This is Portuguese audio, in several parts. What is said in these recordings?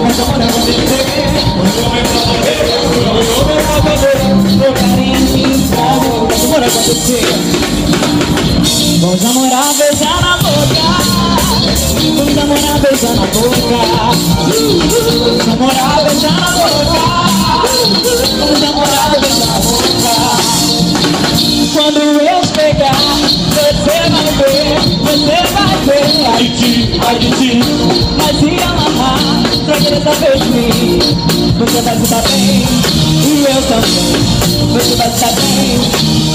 Mas amor é você. Meu carinho me envolve. Mas amor é você. Vamos namorar, beijar na boca. Vamos namorar, beijar na boca. Vamos namorar, beijar na boca. Vamos namorar, beijar na boca. Quando eu pegar, você vai ver. Ai de ti, mas se amarrar, pra querer saber de mim. Você vai se dar bem, e eu também. Você vai se dar bem,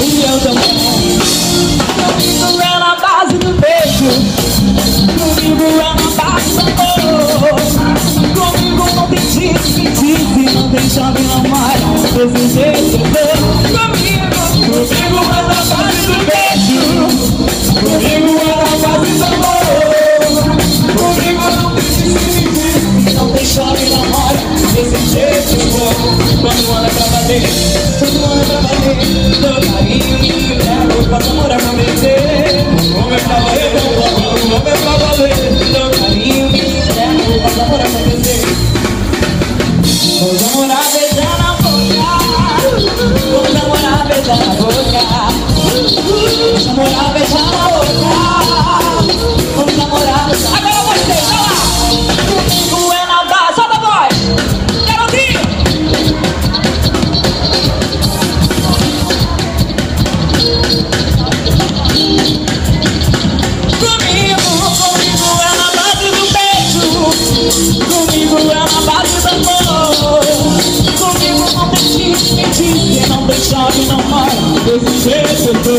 e eu também. Comigo é na base do beijo. Comigo é na base do amor. Comigo não tem disse, não tem chave, não mais. Desse jeito eu tô. Comigo é na base do beijo. Comigo é na base do amor. Comigo não tem disse, não tem chave, não mais. Desse jeito eu tô. Quando anda pra bater, meu carinho me leva. Faço amor pra vencer. Como é pra valer, como é pra valer. Meu carinho me leva. Faço amor pra vencer. Vamos namorar, beijar na boca. Vamos namorar, beijar na boca. Vamos namorar, beijar na boca. Vamos namorar, beijar. Agora vocês, vai lá. Comigo é na base, solta a voz. Garotinho. Comigo é na base do beijo. Comigo é na base do amor. Comigo não tem disse, não tem chave, não mora. Desse jeito eu tô.